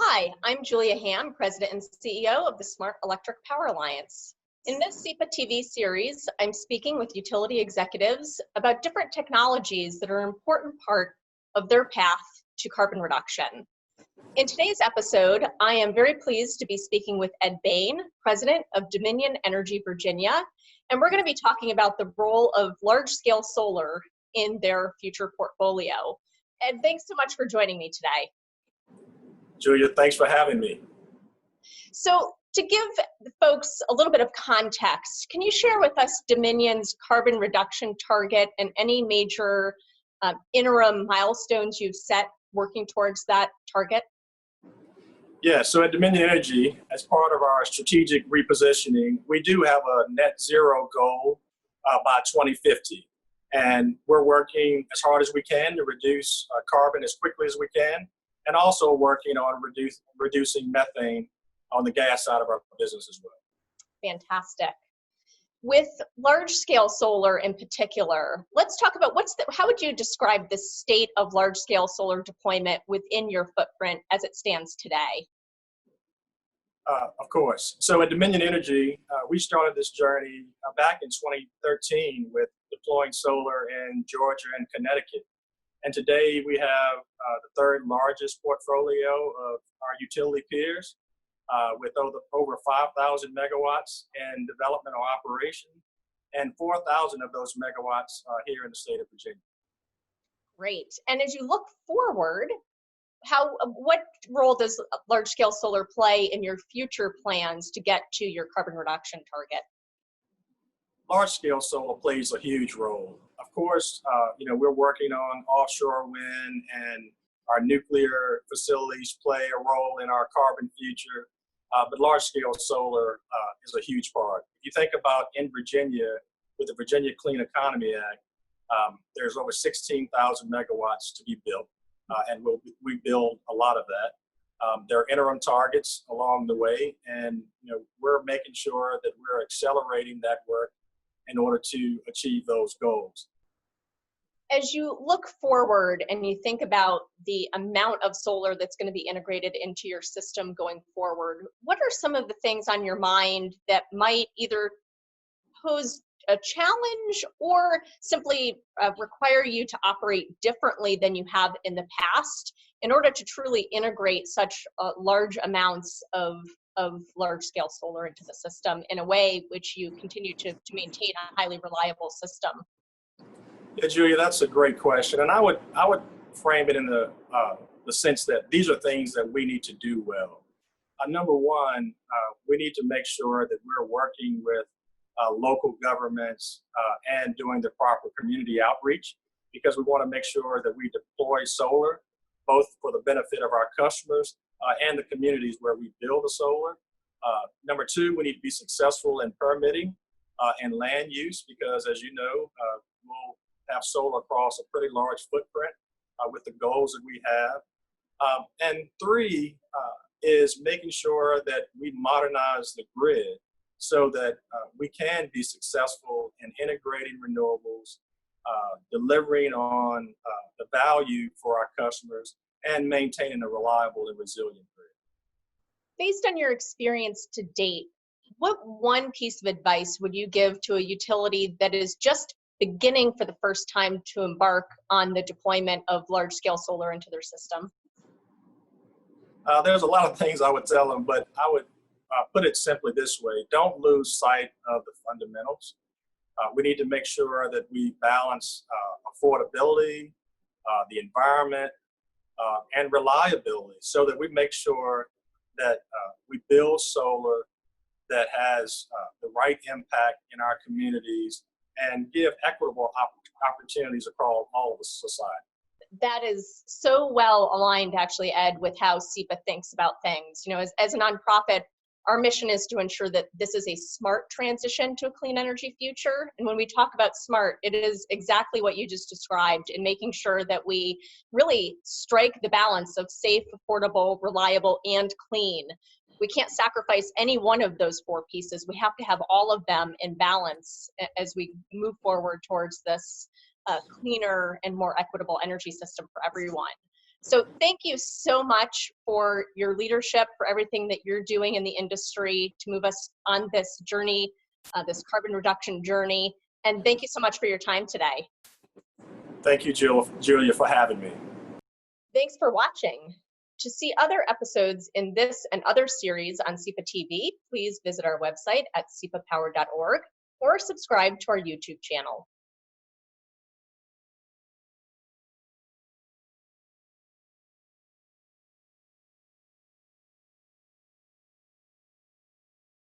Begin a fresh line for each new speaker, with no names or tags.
Hi, I'm Julia Hamm, President and CEO of the Smart Electric Power Alliance. In this SEPA TV series, I'm speaking with utility executives about different technologies that are an important part of their path to carbon reduction. In today's episode, I am very pleased to be speaking with Ed Baine, President of Dominion Energy Virginia, and we're going to be talking about the role of large-scale solar in their future portfolio. Ed, thanks so much for joining me today.
Julia, thanks for having me.
So to give folks a little bit of context, can you share with us Dominion's carbon reduction target and any major interim milestones you've set working towards that target?
Yeah, so at Dominion Energy, as part of our strategic repositioning, we do have a net zero goal by 2050. And we're working as hard as we can to reduce carbon as quickly as we can, and also working on reducing methane on the gas side of our business as well.
Fantastic. With large-scale solar in particular, let's talk about how would you describe the state of large-scale solar deployment within your footprint as it stands today?
Of course. So at Dominion Energy, we started this journey back in 2013 with deploying solar in Georgia and Connecticut. And today we have the third largest portfolio of our utility peers with over 5,000 megawatts in development or operation, and 4,000 of those megawatts here in the state of Virginia.
Great. And as you look forward, what role does large-scale solar play in your future plans to get to your carbon reduction target?
Large-scale solar plays a huge role. Of course, we're working on offshore wind, and our nuclear facilities play a role in our carbon future, but large-scale solar is a huge part. If you think about in Virginia, with the Virginia Clean Economy Act, there's over 16,000 megawatts to be built, and we build a lot of that. There are interim targets along the way, and we're making sure that we're accelerating that work in order to achieve those goals.
As you look forward and you think about the amount of solar that's going to be integrated into your system going forward, what are some of the things on your mind that might either pose a challenge or simply require you to operate differently than you have in the past in order to truly integrate such large amounts of large-scale solar into the system in a way which you continue to maintain a highly reliable system?
Yeah, Julia, that's a great question, and I would frame it in the sense that these are things that we need to do well. Number one, we need to make sure that we're working with local governments and doing the proper community outreach, because we want to make sure that we deploy solar both for the benefit of our customers and the communities where we build the solar. Number two, we need to be successful in permitting and land use, because as you know, we'll have solar across a pretty large footprint with the goals that we have. And three is making sure that we modernize the grid so that we can be successful in integrating renewables, delivering on the value for our customers, and maintaining a reliable and resilient grid.
Based on your experience to date, what one piece of advice would you give to a utility that is just beginning for the first time to embark on the deployment of large-scale solar into their system?
There's a lot of things I would tell them, but I would put it simply this way: don't lose sight of the fundamentals. We need to make sure that we balance affordability, the environment, and reliability, so that we make sure that we build solar that has the right impact in our communities and give equitable opportunities across all of the society.
That is so well aligned, actually, Ed, with how SEPA thinks about things. As a nonprofit, our mission is to ensure that this is a smart transition to a clean energy future. And when we talk about smart, it is exactly what you just described, in making sure that we really strike the balance of safe, affordable, reliable, and clean. We can't sacrifice any one of those four pieces. We have to have all of them in balance as we move forward towards this cleaner and more equitable energy system for everyone. So thank you so much for your leadership, for everything that you're doing in the industry to move us on this journey, this carbon reduction journey. And thank you so much for your time today.
Thank you, Julia, for having me.
Thanks for watching. To see other episodes in this and other series on SEPA TV, please visit our website at sepapower.org or subscribe to our YouTube channel.